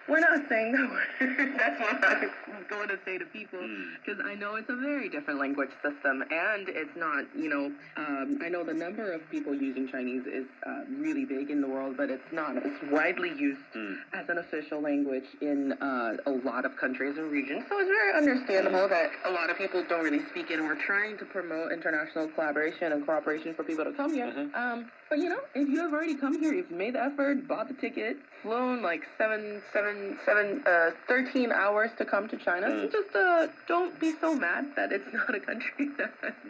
we're not saying that word. That's what I'm going to say to people, because I know it's a very different language system, and it's not, I know the number of people using Chinese is really big in the world, but it's not. It's widely used as an official language in a lot of countries and regions, so it's very understandable that a lot of people don't really speak it, and we're trying to promote international collaboration and cooperation for people to come here. But if you have already come here, you've made the effort, bought the ticket, flown like 13 hours to come to China, so just don't be so mad that it's not a country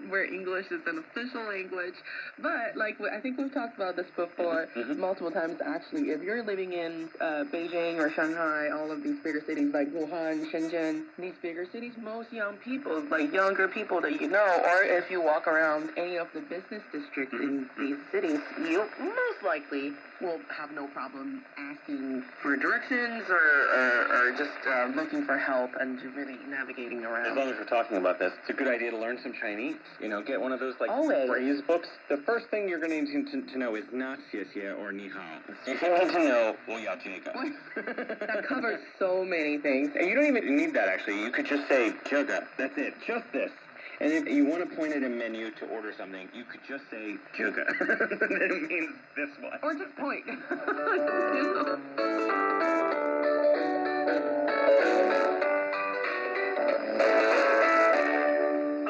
where English is an official language. But I think we've talked about this before multiple times actually. If you're living in Beijing or Shanghai, all of these bigger cities like Wuhan, Shenzhen, these bigger cities, most young people, like younger people that or if you walk around any of the business districts in these cities, you most likely will have no problem asking for directions or just looking for help and just really navigating around. As long as we're talking about this, it's a good idea to learn some Chinese. Get one of those phrase books. The first thing you're going to need to know is not 谢谢 or 你好. You need to know 我要这个. That covers so many things. And you don't even need that actually. You could just say 这个. That's it. Just this. And if you want to point at a menu to order something, you could just say 这个. It means this one. Or just point.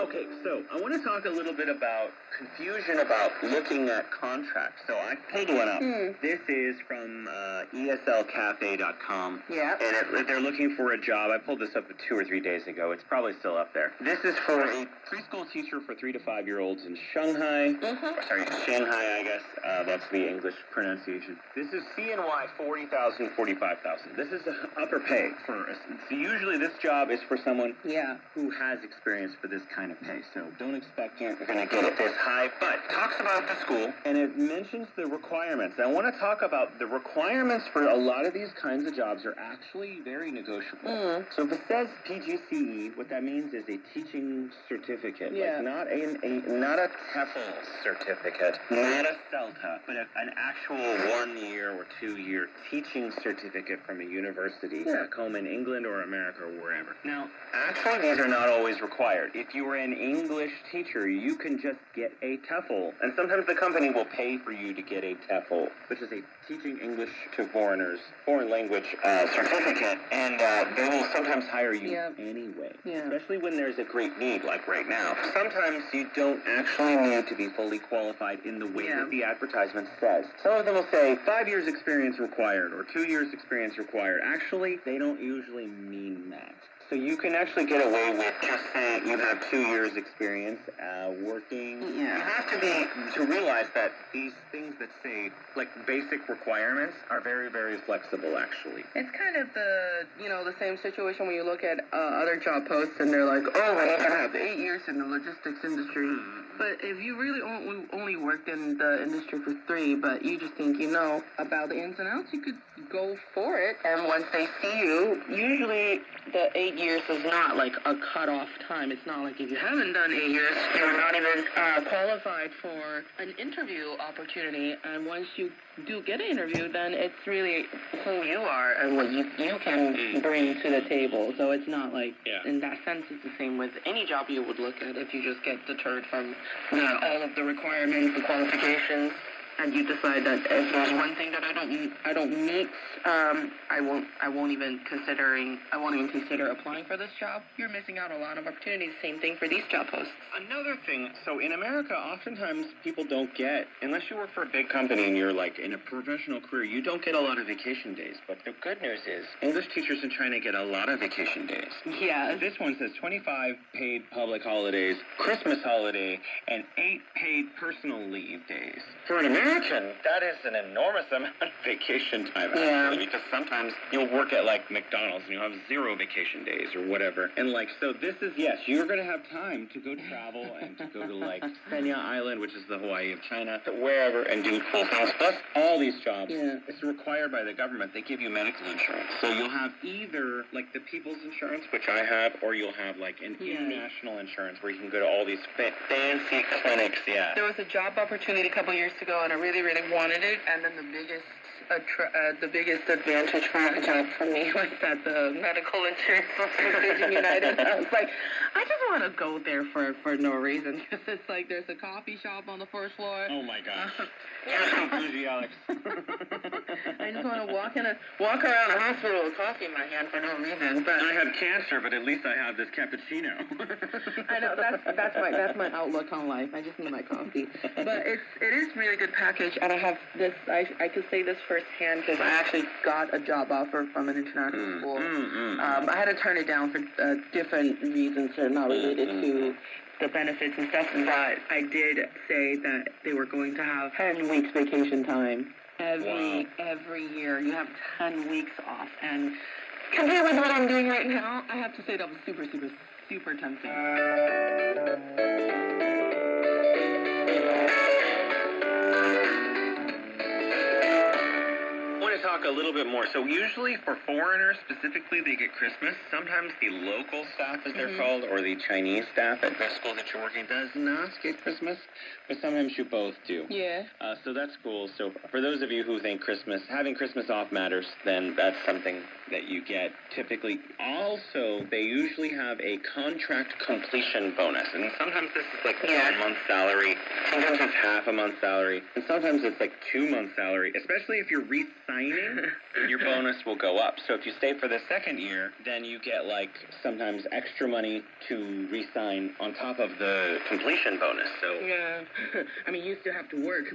Okay, so I want to talk a little bit about confusion about looking at contracts. So I pulled one up. This is from ESLcafe.com. Yeah. And they're looking for a job. I pulled this up 2 or 3 days ago. It's probably still up there. This is for a preschool teacher for 3 to 5 year olds in Shanghai. Sorry, Shanghai, I guess. That's the English pronunciation. This is CNY 40,000, 45,000. This is upper pay for us. So usually this job is for someone who has experience for this kind of pay. So don't expect you're going to get it this high, but it talks about the school and it mentions the requirements. I want to talk about the requirements for a lot of these kinds of jobs are actually very negotiable. So if it says PGCE, what that means is a teaching certificate, not a TEFL certificate, not a CELTA, but an actual 1 year or 2 year teaching certificate from a university back home in England or America or wherever. Now, actually, these are not always required. If you are an English teacher, you can just get a TEFL, and sometimes the company will pay for you to get a TEFL, which is a teaching English to foreigners, foreign language certificate, and they will sometimes hire you anyway, especially when there's a great need, like right now. Sometimes you don't actually need to be fully qualified in the way that the advertisement says. Some of them will say 5 years experience required or 2 years experience required. Actually, they don't usually mean that. So you can actually get away with just saying you have 2 years experience working. You have to realize that these things that say basic requirements are very, very flexible actually. It's kind of the same situation when you look at other job posts and they're like, I have 8 years in the logistics industry. But if you really only worked in the industry for 3, but you just think you know about the ins and outs, you could go for it. And once they see you, usually the 8 years is not like a cutoff time. It's not like if you haven't done 8 years, you're not even qualified for an interview opportunity. And once you do get an interview, then it's really who you are and what you can bring to the table. So it's not like, in that sense, it's the same with any job you would look at if you just get deterred from all of the requirements, the qualifications, and you decide that if there's one thing that I don't meet, I won't even consider applying for this job. You're missing out on a lot of opportunities. Same thing for these job posts. Another thing, so in America, oftentimes people don't get, unless you work for a big company and you're in a professional career, you don't get a lot of vacation days. But the good news is English teachers in China get a lot of vacation days. Yeah. This one says 25 paid public holidays, Christmas holiday, and 8 paid personal leave days. For an American, that is an enormous amount of vacation time, actually, because sometimes you'll work at McDonald's and you'll have 0 vacation days or whatever. And so this is, yes, you're going to have time to go travel and to go to Sanya Island, which is the Hawaii of China, to wherever and do cool things. Plus, all these jobs, it's required by the government. They give you medical insurance. So you'll have either the People's Insurance, which I have, or you'll have an international insurance where you can go to all these fancy clinics. There was a job opportunity a couple years ago, and I really, really wanted it. And then the biggest the biggest advantage for a job for me was that the medical insurance was Precision United. I was like, I just want to go there for no reason, because it's like there's a coffee shop on the first floor. Oh my gosh. You're so bougie, Alex. I just want to walk around a hospital with coffee in my hand for no reason. But I have cancer, but at least I have this cappuccino. I know that's my outlook on life. I just need my coffee. But it is really good package, and I have this. I could say this firsthand because I actually got a job offer from an international school. I had to turn it down for different reasons that are not related to the benefits and stuff, but I did say that they were going to have 10 weeks vacation time every year. You have 10 weeks off, and compared with what I'm doing right now, I have to say that was super, super, super tempting. Talk a little bit more. So usually for foreigners specifically, they get Christmas. Sometimes the local staff, as they're called, or the Chinese staff at the school that you're working does not get Christmas, but sometimes you both do. Yeah. So that's cool. So for those of you who think having Christmas off matters, then that's something that you get typically. Also, they usually have a contract completion bonus, and sometimes this is like 1 month's salary, sometimes it's half a month's salary, and sometimes it's like 2 months' salary, especially if you're re-signing. Your bonus will go up. So if you stay for the second year, then you get like sometimes extra money to re-sign on top of the completion bonus. So yeah, I mean, you still have to work.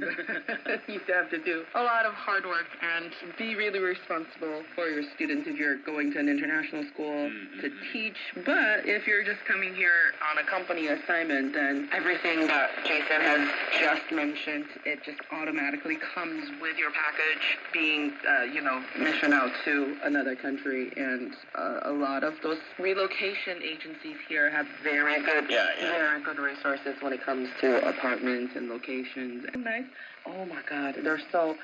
You still have to do a lot of hard work and be really responsible for your students if you're going to an international school to teach. But if you're just coming here on a company assignment, then everything that Jason has just mentioned, it just automatically comes with your package being mission out to another country, and a lot of those relocation agencies here have very good resources when it comes to apartments and locations. And nice. Oh my God, they're so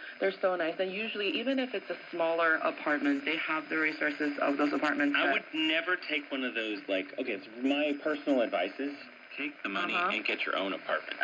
nice. And usually, even if it's a smaller apartment, they have the resources of those apartments. I would never take one of those. Like, okay, it's my personal advice is take the money and get your own apartment.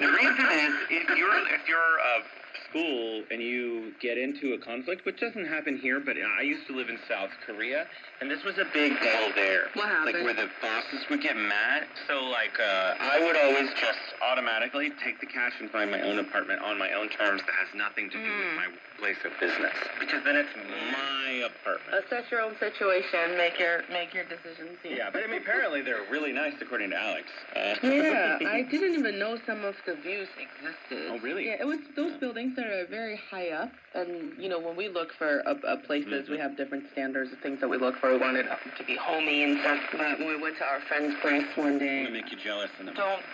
The reason is if you're a school and you get into a conflict, which doesn't happen here, but I used to live in South Korea, and this was a big deal there. What happened? Like where the bosses would get mad. So like I would always just automatically take the cash and find my own apartment on my own terms that has nothing to do with my place of business, because then it's my apartment. Assess your own situation, make your decisions. Yeah, but I mean apparently they're really nice according to Alex. Yeah, I didn't even know some of the views existed. Oh really? Yeah, it was those buildings that are very high up, and when we look for places, we have different standards of things that we look for. We wanted to be homey and stuff, but when we went to our friend's place one day, I'm gonna make you jealous.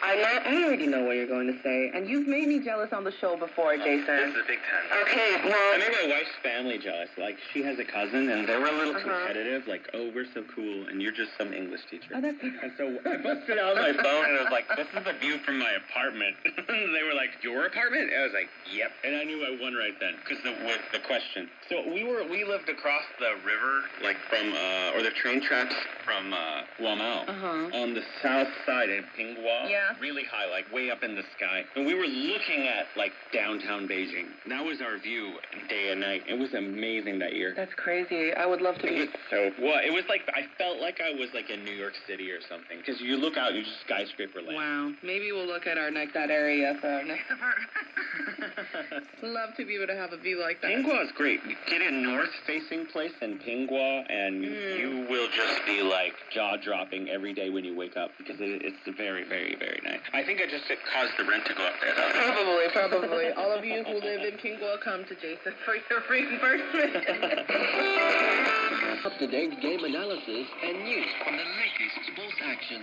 I already know what you're going to say, and you've made me jealous on the show before, Jason. This is a big time. Okay, well, I made my wife's family jealous. Like she has a cousin, and they were a little competitive. Like, oh, we're so cool, and you're just some English teacher. Oh, that's and so I busted out my phone, and I was like, this is the view from my apartment. They were like, your apartment? And I was like, yep. And I knew I won right then, because with the question. So we lived across the river, like from, or the train tracks from Guamao, on the south side in Pinghua. Yeah. Really high, like way up in the sky. And we were looking at like downtown Beijing. That was our view day and night. It was amazing that year. That's crazy. I would love to be. It was like, I felt like I was like in New York City or something. Because you look out, you just skyscraper land. Wow. Maybe we'll look at that area for our next Love to be able to have a view like that. Pinghua is great. You get a north-facing place in Pinghua, and you will just be like jaw-dropping every day when you wake up, because it's very, very, very nice. I think it caused the rent to go up there, though. Probably. All of you who live in Pinghua, come to Jason for your reimbursement. Up-to-date game analysis and news from the latest sports action.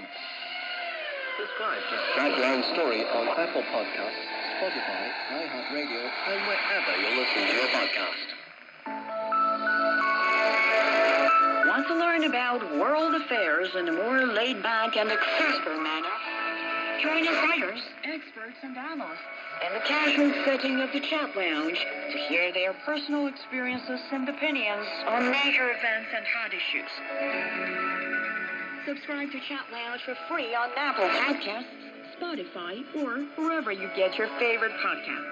Subscribe to Background Story on Apple Podcasts, Spotify, iHeartRadio, and wherever you're listening to your podcast. Want to learn about world affairs in a more laid-back and accessible manner? Join us writers, experts, and analysts in the casual setting of the chat lounge to hear their personal experiences and opinions on major events and hot issues. Subscribe to Chat Lounge for free on Apple Podcasts, Spotify, or wherever you get your favorite podcasts.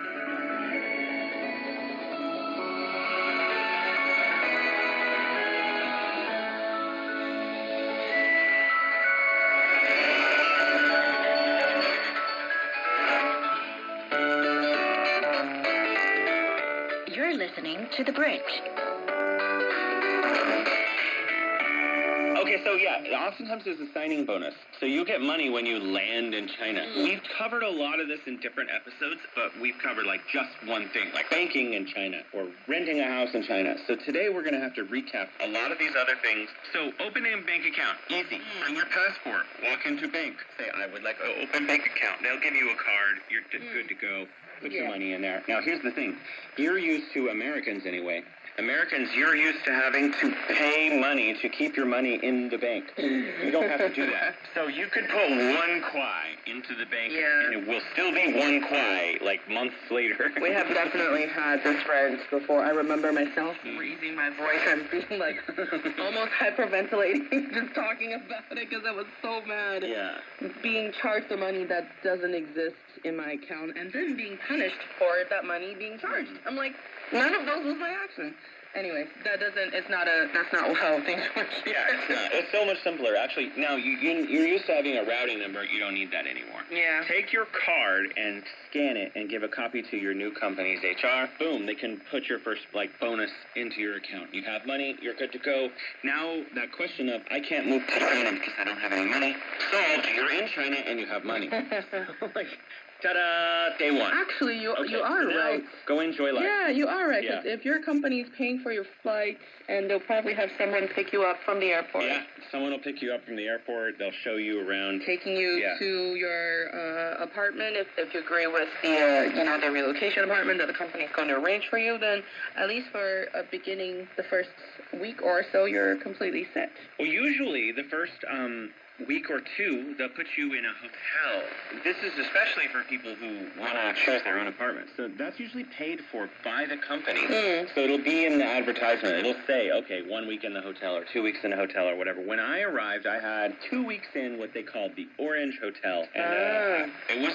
to the bridge. Okay, so yeah, oftentimes there's a signing bonus. So you get money when you land in China. We've covered a lot of this in different episodes, but we've covered like just one thing, like banking in China or renting a house in China. So today we're going to have to recap a lot of these other things. So opening a bank account, easy. Bring your passport, walk into bank, say I would like an open bank account. They'll give you a card, you're good to go. Put your money in there. Now here's the thing, you're used to, Americans anyway, Americans, you're used to having to pay money to keep your money in the bank. You don't have to do that. So you could put 1 kwai into the bank, and it will still be 1 kwai, like months later. We have definitely had this friend before. I remember myself raising my voice and being like almost hyperventilating, just talking about it because I was so mad. Yeah. Being charged the money that doesn't exist in my account and then being punished for that money being charged. I'm like, none of those was my action. Anyway, that's not how things work. Yeah, it's not. It's so much simpler. Actually, now you're used to having a routing number. You don't need that anymore. Yeah. Take your card and scan it and give a copy to your new company's HR. Boom, they can put your first bonus into your account. You have money, you're good to go. Now that question of I can't move to China because I don't have any money solved. You're in China and you have money. Like, ta-da! Day one. Actually, you are so right. Go enjoy life. Yeah, you are right. Yeah. 'Cause if your company's paying for your flight, and they'll probably have someone pick you up from the airport. Yeah, someone will pick you up from the airport. They'll show you around. Taking you to your apartment. If you agree with the relocation apartment that the company's going to arrange for you, then at least for a beginning, the first week or so, you're completely set. Well, usually the first week or two, they'll put you in a hotel. This is especially for people who want to choose their own apartment. So that's usually paid for by the company. So it'll be in the advertisement. It'll say, okay, 1 week in the hotel or 2 weeks in the hotel or whatever. When I arrived, I had 2 weeks in what they called the Orange Hotel. And it was,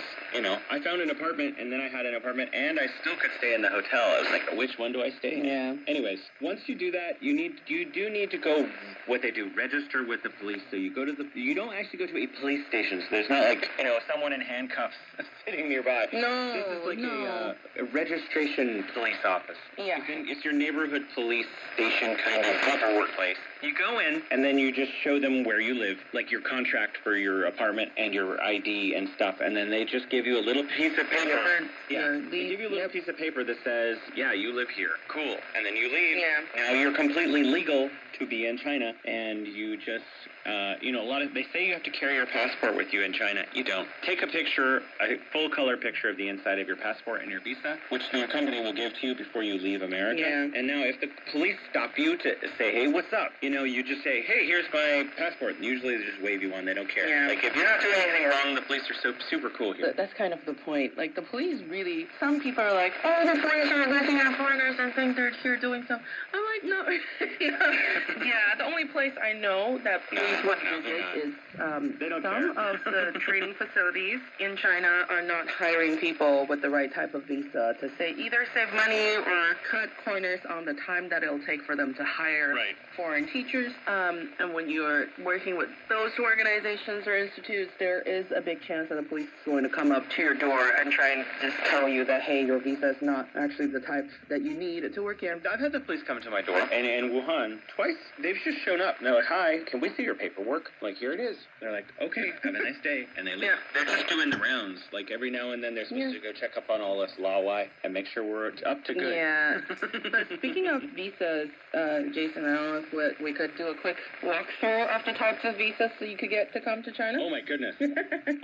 I found an apartment, and then I had an apartment, and I still could stay in the hotel. I was like, which one do I stay in? Yeah. Anyways, once you do that, you do need to go, what they do, register with the police. So you go to you don't actually go to a police station. So there's not like, someone in handcuffs sitting nearby. No, this is like a registration police office. Yeah. It's your neighborhood police station kind of paperwork place. You go in, and then you just show them where you live, like your contract for your apartment and your ID and stuff, and then they just give you a little piece of paper. They give you a little piece of paper that says, yeah, you live here. Cool. And then you leave. Yeah. Now you're completely legal to be in China, and you just, they say you have to carry your passport with you in China. You don't. Take a picture, a full-color picture of the inside of your passport and your visa, which your company will give to you before you leave America. Yeah. And now if the police stop you to say, hey, what's up? You just say, hey, here's my passport. And usually they just wave you one. They don't care. Yeah. Like, if you're not doing anything wrong, the police are super cool here. That's kind of the point. Like, the police really, some people are like, oh, the police are looking at foreigners and think they're here doing stuff. I'm like, no. Yeah, the only place I know that police would visit is some of the training facilities in China are not hiring people with the right type of visa to either save money or cut corners on the time that it'll take for them to hire foreign teachers. And when you're working with those organizations or institutes, there is a big chance that the police is going to come up to your door and try and just tell you that, hey, your visa is not actually the type that you need to work here. I've had the police come to my door, and in Wuhan, twice, they've just shown up, and they're like, hi, can we see your paperwork? I'm like, here it is. They're like, okay, have a nice day, and they leave. Yeah. They're just doing the rounds. Like, every now and then, they're supposed to go check up on all us lawai and make sure we're up to good. Yeah. But speaking of visas, Jason, I don't know if we could do a quick walkthrough of the types of visas so you could get to come to China. Oh, my goodness.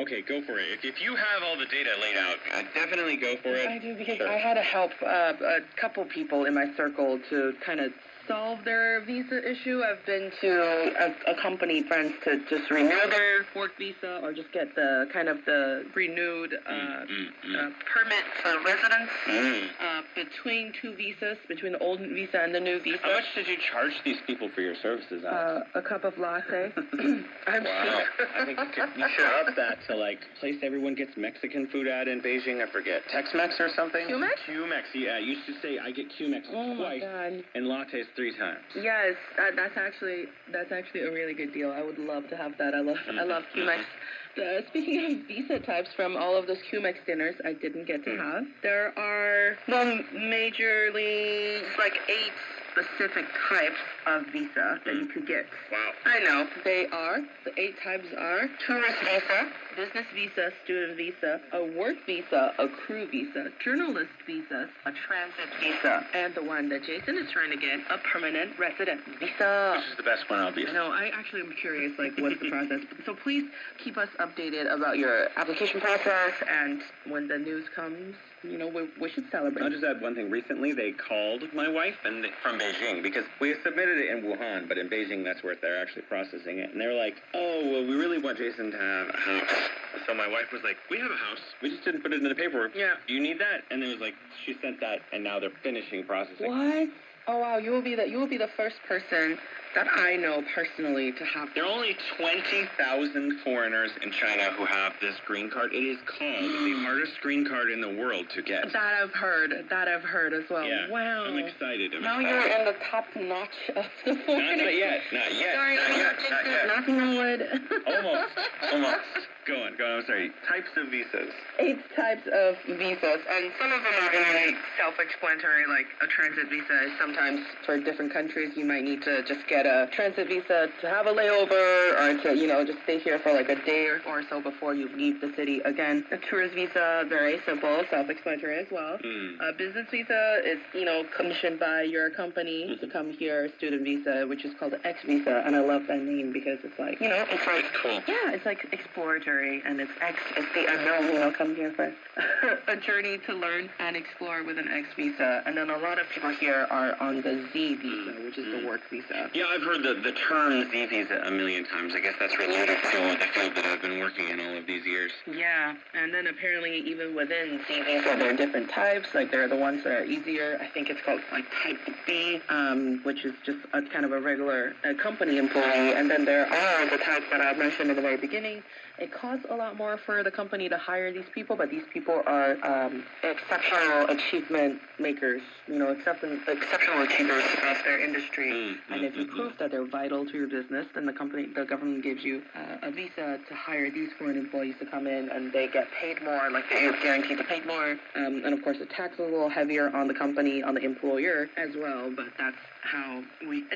Okay, go for it. If you have all the data laid out, definitely go for it. I do, because I had to help a couple people in my circle to kind of solve their visa issue. I've been to accompany friends to just renew their work visa or just get the kind of the renewed permit for residence between two visas, between the old visa and the new visa. How much did you charge these people for your services, Alex? A cup of latte. Wow. I think you should up that to like place everyone gets Mexican food at in Beijing. I forget. Tex-Mex or something? Q-Mex? Q-Mex, yeah. You used to say I get Q-Mex twice my God. and lattes 3 times. Yes, that's actually a really good deal. I would love to have that. I love QMEX. Speaking of visa types, from all of those QMEX dinners I didn't get to have, there are majorly like 8 specific types of visa that you could get. Wow. I know. The 8 types are tourist visa, business visa, student visa, a work visa, a crew visa, journalist visa, a transit visa, and the one that Jason is trying to get, a permanent resident visa. This is the best one, obviously. No, I actually am curious, like, what's the process? So please keep us updated about your application process, and when the news comes, you know, we should celebrate. I'll just add one thing. Recently, they called my wife from Beijing, because we submitted it in Wuhan, but in Beijing, that's where they're actually processing it. And they were like, oh, well, we really want Jason to have a house. So my wife was like, we have a house. We just didn't put it in the paperwork. Yeah. Do you need that? And it was like, she sent that, and now they're finishing processing. What? Oh wow, you will be the first person that I know personally to have. There are only 20,000 foreigners in China who have this green card. It is called the hardest green card in the world to get. That I've heard as well. Yeah. Wow. I'm excited. Now you're in the top notch of the foreigners. Not yet. Sorry, not yet. knocking on wood. Almost. Go on. I'm sorry. Types of visas. 8 types of visas, and some of them are really self-explanatory, like a transit visa is sometimes for different countries. You might need to just get a transit visa to have a layover, or to, you know, just stay here for like a day or so before you leave the city. Again, a tourist visa, very simple, self-explanatory as well. A business visa is, you know, commissioned by your company to come here. Student visa, which is called the X visa, and I love that name because it's like, you know, it's like cool. Yeah, it's like exploratory, and it's X, it's the unknown, you know, come here for a journey to learn and explore with an X visa. And then a lot of people here are on the Z visa, which is the work visa. Yeah, I've heard the term Z visa a million times. I guess that's related to the field that I've been working in all of these years. Yeah, and then apparently even within Z visa, there are different types. Like there are the ones that are easier. I think it's called like type B, which is just a kind of a regular company employee. And then there are the types that I mentioned in the very beginning. It costs a lot more for the company to hire these people, but these people are exceptional achievement makers, you know, exceptional achievers across their industry. And if you prove that they're vital to your business, then the government gives you a visa to hire these foreign employees to come in, and they get paid more, like they're guaranteed to pay more. And of course, the tax is a little heavier on the company, on the employer as well, but that's how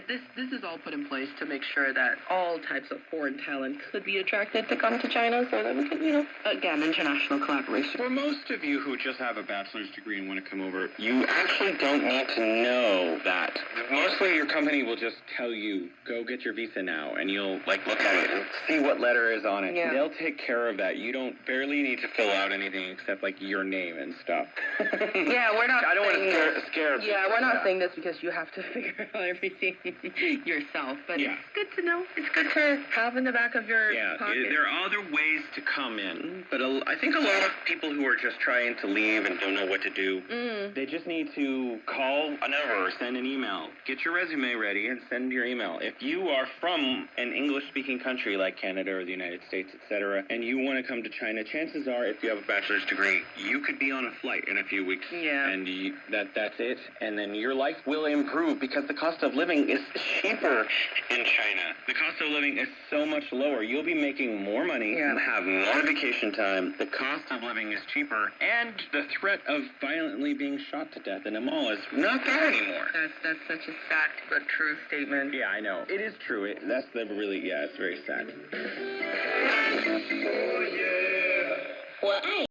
this is all put in place to make sure that all types of foreign talent could be attracted to come to China, so that we can, you know, again, international collaboration. For most of you who just have a bachelor's degree and want to come over, you actually don't need to know that. Mostly your company will just tell you, go get your visa now, and you'll like look at it and see what letter is on it. Yeah. They'll take care of that. You don't barely need to fill out anything except like your name and stuff. Yeah, we're not. I don't want to scare Yeah, we're not saying this because you have to figure out everything yourself, but Yeah. it's good to know. It's good to have in the back of your pocket. There are other ways to come in, but I think a lot of people who are just trying to leave and don't know what to do, they just need to call a number or send an email. Get your resume ready and send your email. If you are from an English-speaking country like Canada or the United States, etc., and you want to come to China, chances are, if you have a bachelor's degree, you could be on a flight in a few weeks. Yeah. And that's it. And then your life will improve because the cost of living is cheaper in China. The cost of living is so much lower. You'll be making more money, have more vacation time, the cost of living is cheaper, and the threat of violently being shot to death in a mall is not there anymore. That's such a sad but true statement. Yeah, I know. It is true. It's very sad. Well,